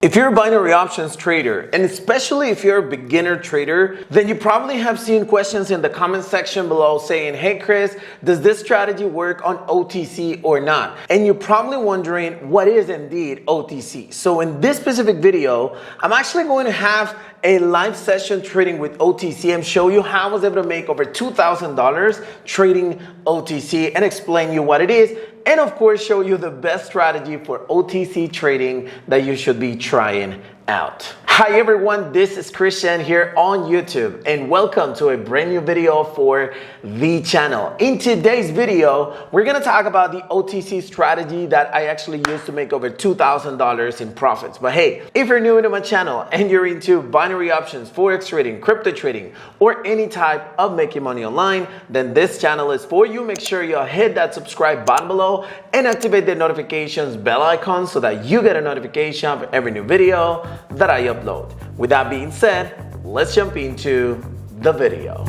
If you're a binary options trader, and especially if you're a beginner trader, then you probably have seen questions in the comment section below saying, hey Chris, does this strategy work on OTC or not? And you're probably wondering what is indeed OTC. So in this specific video, I'm actually going to have a live session trading with OTC and show you how I was able to make over $2,000 trading OTC and explain you what it is. And of course, show you the best strategy for OTC trading that you should be trying out. Hi everyone, this is Christian here on YouTube and welcome to a brand new video for the channel. In today's video, we're gonna talk about the OTC strategy that I actually used to make over $2,000 in profits. But hey, if you're new to my channel and you're into binary options, forex trading, crypto trading, or any type of making money online, then this channel is for you. Make sure you hit that subscribe button below and activate the notifications bell icon so that you get a notification of every new video that I upload. With that being said, let's jump into the video.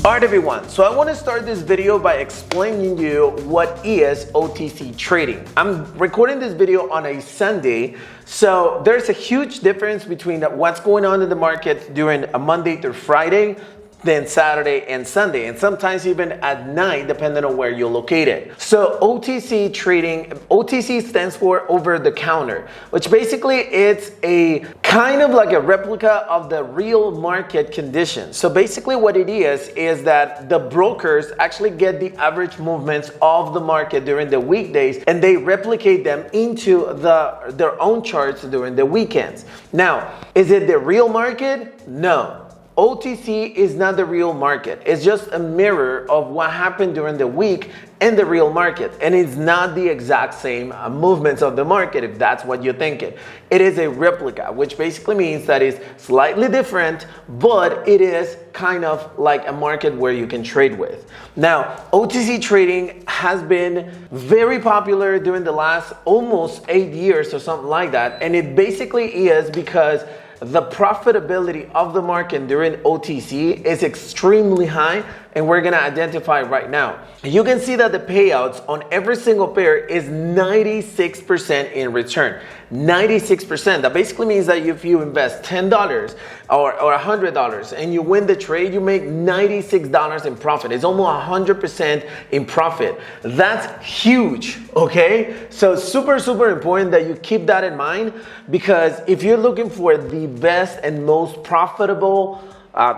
Alright everyone, so I want to start this video by explaining you what is OTC trading. I'm recording this video on a Sunday, so there's a huge difference between what's going on in the market during a Monday through Friday, then Saturday and Sunday, and sometimes even at night, depending on where you're located. So OTC trading, OTC stands for over the counter, which basically it's a kind of like a replica of the real market conditions. So basically what it is that the brokers actually get the average movements of the market during the weekdays and they replicate them into their own charts during the weekends. Now, is it the real market? No. OTC is not the real market. It's just a mirror of what happened during the week in the real market. And it's not the exact same movements of the market, if that's what you're thinking. It is a replica, which basically means that it's slightly different, but it is kind of like a market where you can trade with. Now, OTC trading has been very popular during the last almost 8 years or something like that. And it basically is because the profitability of the market during OTC is extremely high, and we're gonna identify right now. You can see that the payouts on every single pair is 96% in return. 96%. That basically means that if you invest $10 or $100 and you win the trade, you make $96 in profit. It's almost 100% in profit. That's huge, okay? So super important that you keep that in mind, because if you're looking for the best and most profitable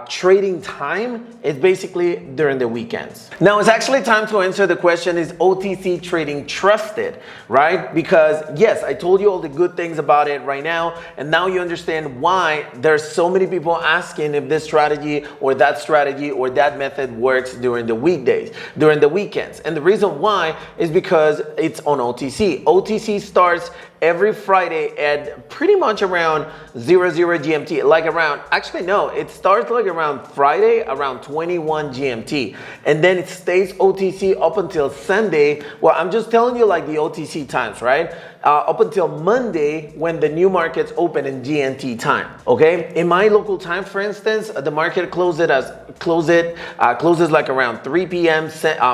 trading time, is basically during the weekends. Now it's actually time to answer the question, is OTC trading trusted, right? Because yes, I told you all the good things about it right now, and now you understand why there's so many people asking if this strategy or that method works during the weekdays, during the weekends. And the reason why is because it's on OTC. OTC starts every Friday at pretty much around 00 GMT, like around, actually no, it starts like around Friday, around 21 GMT. And then it stays OTC up until Sunday. Well, I'm just telling you like the OTC times, right? Up until Monday when the new markets open in GMT time, okay? In my local time, for instance, the market closes like around 3 p.m.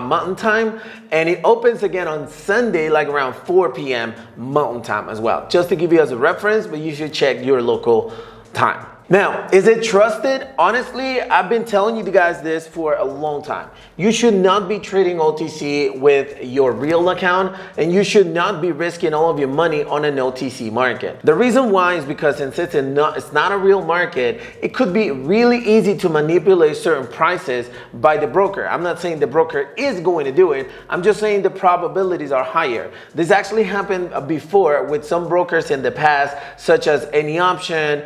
Mountain time, and it opens again on Sunday like around 4 p.m. Mountain time as well. Just to give you as a reference, but you should check your local time. Now, is it trusted? Honestly, I've been telling you guys this for a long time. You should not be trading OTC with your real account, and you should not be risking all of your money on an OTC market. The reason why is because since it's not a real market, it could be really easy to manipulate certain prices by the broker. I'm not saying the broker is going to do it. I'm just saying the probabilities are higher. This actually happened before with some brokers in the past, such as Any Option,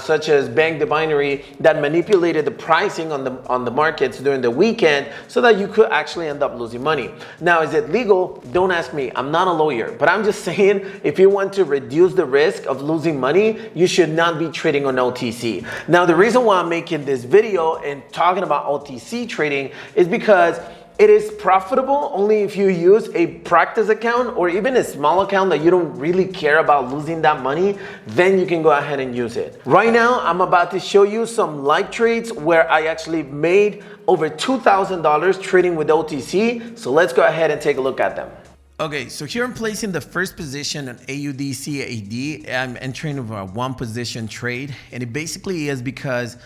such as Bank the Binary, that manipulated the pricing on the markets during the weekend so that you could actually end up losing money. Now, is it legal? Don't ask me. I'm not a lawyer, but I'm just saying if you want to reduce the risk of losing money, you should not be trading on OTC. Now, the reason why I'm making this video and talking about OTC trading is because It is profitable only if you use a practice account or even a small account that you don't really care about losing that money, then you can go ahead and use it. Right now, I'm about to show you some live trades where I actually made over $2,000 trading with OTC. So let's go ahead and take a look at them. Okay, so here I'm placing the first position on AUD CAD. I'm entering over a one position trade, and it basically is because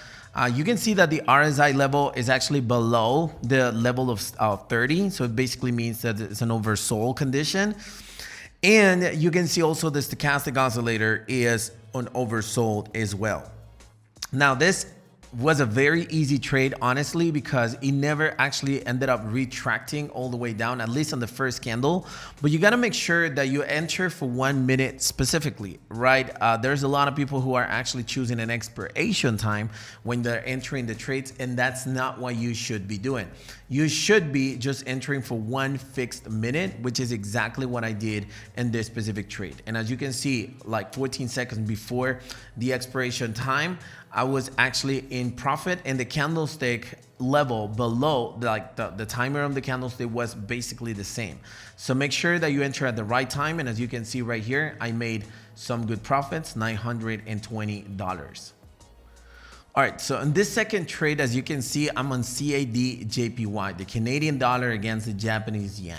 you can see that the RSI level is actually below the level of 30. So it basically means that it's an oversold condition. And you can see also the stochastic oscillator is on oversold as well. Now this was a very easy trade, honestly, because it never actually ended up retracting all the way down, at least on the first candle. But you got to make sure that you enter for 1 minute specifically, right? There's a lot of people who are actually choosing an expiration time when they're entering the trades, and that's not what you should be doing. You should be just entering for one fixed minute, which is exactly what I did in this specific trade. And as you can see, like 14 seconds before the expiration time, I was actually in profit, and the candlestick level below, the timer on the candlestick was basically the same. So make sure that you enter at the right time. And as you can see right here, I made some good profits, $920. All right, so in this second trade, as you can see, I'm on CAD JPY, the Canadian dollar against the Japanese yen.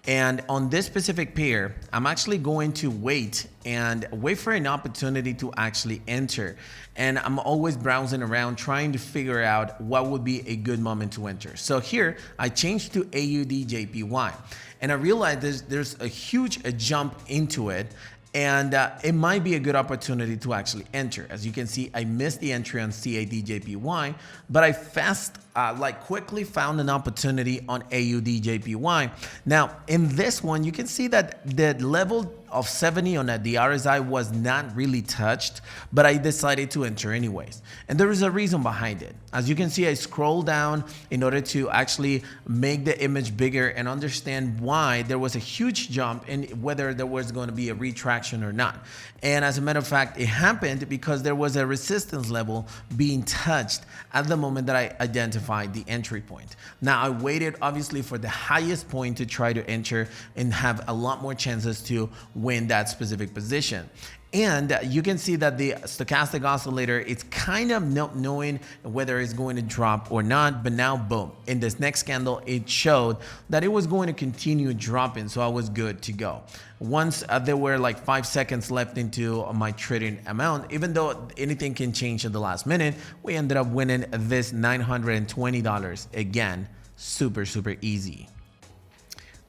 And on this specific pair, I'm actually going to wait for an opportunity to actually enter. And I'm always browsing around trying to figure out what would be a good moment to enter. So here I changed to AUD JPY, and I realized there's a huge jump into it. And it might be a good opportunity to actually enter. As you can see, I missed the entry on CAD JPY, but I quickly found an opportunity on AUD JPY. Now, in this one, you can see that the level of 70 on the RSI was not really touched, but I decided to enter anyways. And there is a reason behind it. As you can see, I scroll down in order to actually make the image bigger and understand why there was a huge jump and whether there was going to be a retraction or not. And as a matter of fact, it happened because there was a resistance level being touched at the moment that I identified the entry point. Now, I waited obviously for the highest point to try to enter and have a lot more chances to win that specific position. And you can see that the stochastic oscillator, it's kind of not knowing whether it's going to drop or not, but now boom, in this next candle, it showed that it was going to continue dropping, so I was good to go. Once there were like 5 seconds left into my trading amount, even though anything can change at the last minute, we ended up winning this $920 again, super easy.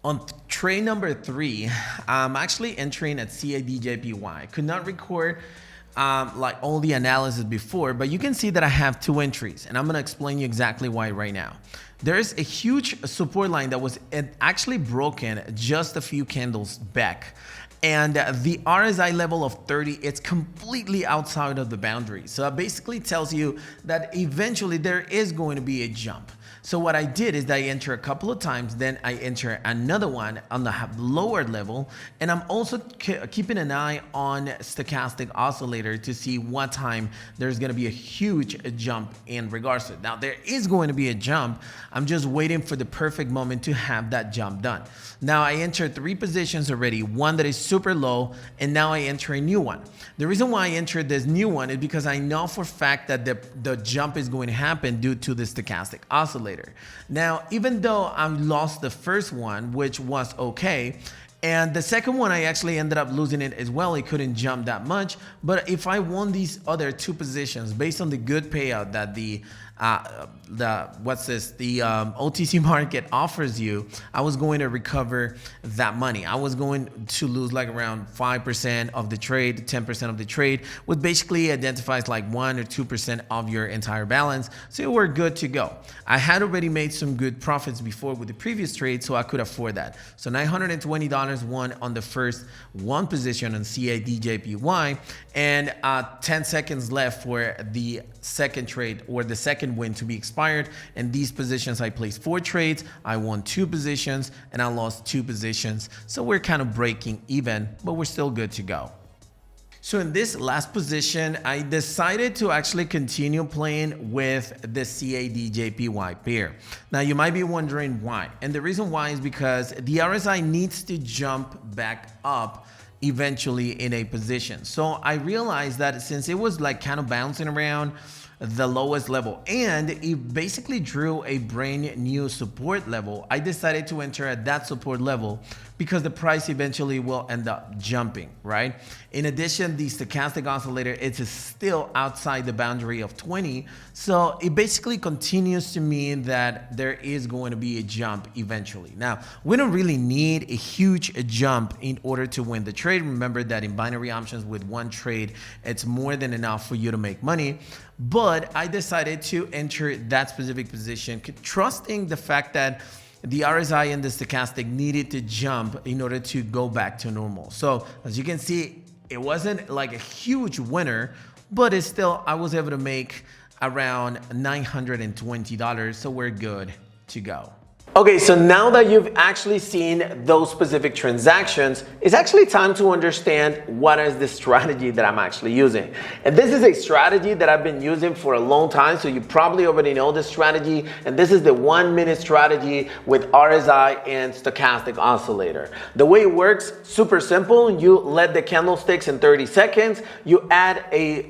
On trade number 3, I'm actually entering at CAD JPY. I could not record like all the analysis before, but you can see that I have 2 entries, and I'm going to explain you exactly why right now. There's a huge support line that was actually broken just a few candles back. And the RSI level of 30, it's completely outside of the boundary. So that basically tells you that eventually there is going to be a jump. So what I did is I enter a couple of times, then I enter another one on the lower level, and I'm also keeping an eye on stochastic oscillator to see what time there's going to be a huge jump in regards to it. Now there is going to be a jump. I'm just waiting for the perfect moment to have that jump done. Now I entered 3 positions already, one that is super low, and now I enter a new one. The reason why I entered this new one is because I know for a fact that the jump is going to happen due to the stochastic oscillator. Now, even though I lost the first one, which was okay, and the second one I actually ended up losing it as well, it couldn't jump that much. But if I won these other 2 positions based on the good payout that the OTC market offers you, I was going to recover that money. I was going to lose like around 5% of the trade, 10% of the trade, which basically identifies like 1 or 2% of your entire balance. So we're good to go. I had already made some good profits before with the previous trade, so I could afford that. So $920 won on the first 1 position on CAD JPY, and 10 seconds left for the second trade or the second win to be expired. And these positions, I placed 4 trades, I won 2 positions, and I lost 2 positions. So we're kind of breaking even, but we're still good to go. So in this last position, I decided to actually continue playing with the CAD-JPY pair. Now you might be wondering why. And the reason why is because the RSI needs to jump back up eventually in a position. So I realized that since it was like kind of bouncing around the lowest level and it basically drew a brand new support level, I decided to enter at that support level because the price eventually will end up jumping, right? In addition, the stochastic oscillator, it's still outside the boundary of 20. So it basically continues to mean that there is going to be a jump eventually. Now, we don't really need a huge jump in order to win the trade. Remember that in binary options with one trade, it's more than enough for you to make money. But I decided to enter that specific position, trusting the fact that the RSI and the stochastic needed to jump in order to go back to normal. So as you can see, it wasn't like a huge winner, but it's still, I was able to make around $920. So we're good to go. Okay, so now that you've actually seen those specific transactions, it's actually time to understand what is the strategy that I'm actually using. And this is a strategy that I've been using for a long time, so you probably already know this strategy. And this is the 1 minute strategy with RSI and stochastic oscillator. The way it works, super simple. You let the candlesticks in 30 seconds. You add a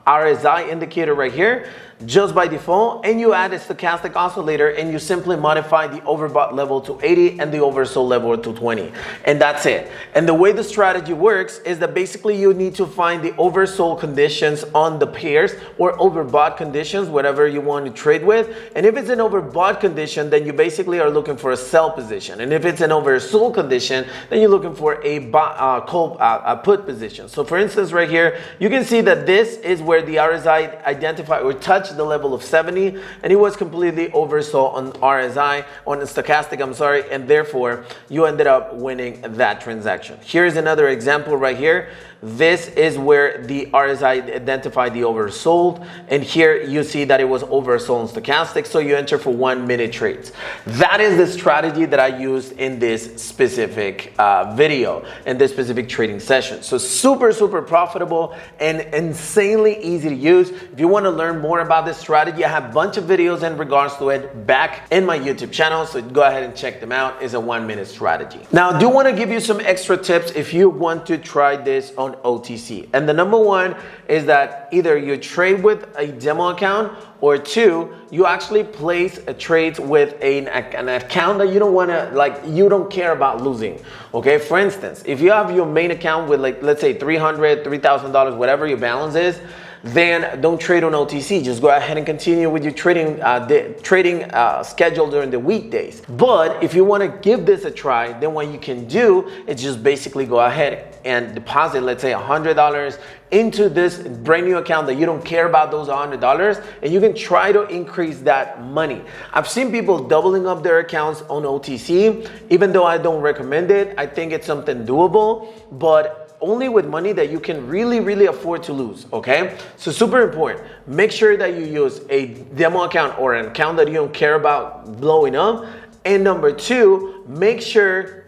RSI indicator right here, just by default, and you add a stochastic oscillator and you simply modify the overbought level to 80 and the oversold level to 20, and that's it. And the way the strategy works is that basically you need to find the oversold conditions on the pairs or overbought conditions, whatever you want to trade with. And if it's an overbought condition, then you basically are looking for a sell position, and if it's an oversold condition, then you're looking for a put position. So for instance, right here, you can see that this is where the RSI identified or touched the level of 70, and it was completely oversold on RSI, on the stochastic, I'm sorry, and therefore you ended up winning that transaction. Here's another example right here. This is where the RSI identified the oversold, and here you see that it was oversold on stochastic, so you enter for 1 minute trades. That is the strategy that I used in this specific video, in this specific trading session. So super profitable and insanely easy to use. If you want to learn more about this strategy, I have a bunch of videos in regards to it back in my YouTube channel, so go ahead and check them out. It's a 1 minute strategy. Now I do want to give you some extra tips if you want to try this on OTC. And the number one is that either you trade with a demo account, or two, you actually place a trade with an account that you don't want to, like, you don't care about losing. Okay, for instance, if you have your main account with, like, let's say $300, $3,000, whatever your balance is, then don't trade on OTC. Just go ahead and continue with your trading schedule during the weekdays. But if you want to give this a try, then what you can do is just basically go ahead and deposit, let's say $100 into this brand new account that you don't care about those $100, and you can try to increase that money. I've seen people doubling up their accounts on OTC. Even though I don't recommend it, I think it's something doable, but only with money that you can really afford to lose. Okay, so super important, make sure that you use a demo account or an account that you don't care about blowing up. And number two, make sure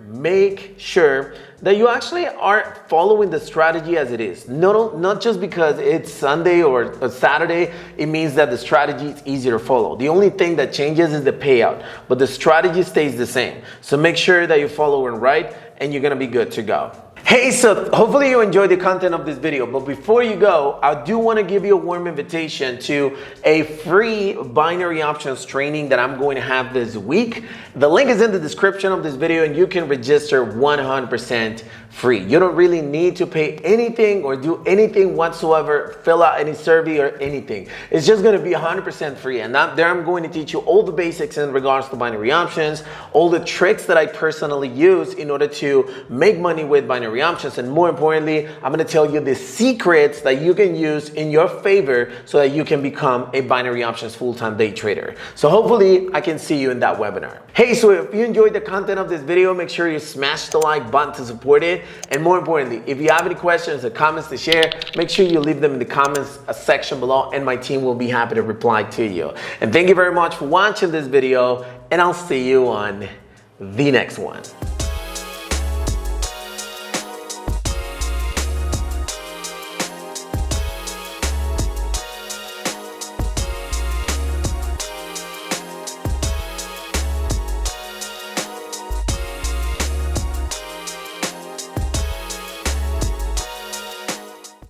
that you actually are following the strategy as it is. Not just because it's Sunday or a Saturday, it means that the strategy is easier to follow. The only thing that changes is the payout, but the strategy stays the same. So make sure that you're following right, and you're gonna be good to go. Hey, so hopefully you enjoyed the content of this video, but before you go, I do want to give you a warm invitation to a free binary options training that I'm going to have this week. The link is in the description of this video, and you can register 100% free. You don't really need to pay anything or do anything whatsoever, fill out any survey or anything. It's just going to be 100% free, and there I'm going to teach you all the basics in regards to binary options, all the tricks that I personally use in order to make money with binary options, and more importantly, I'm going to tell you the secrets that you can use in your favor so that you can become a binary options full-time day trader. So hopefully I can see you in that webinar. Hey, so if you enjoyed the content of this video, make sure you smash the like button to support it. And more importantly, if you have any questions or comments to share, make sure you leave them in the comments section below, and my team will be happy to reply to you. And thank you very much for watching this video, and I'll see you on the next one.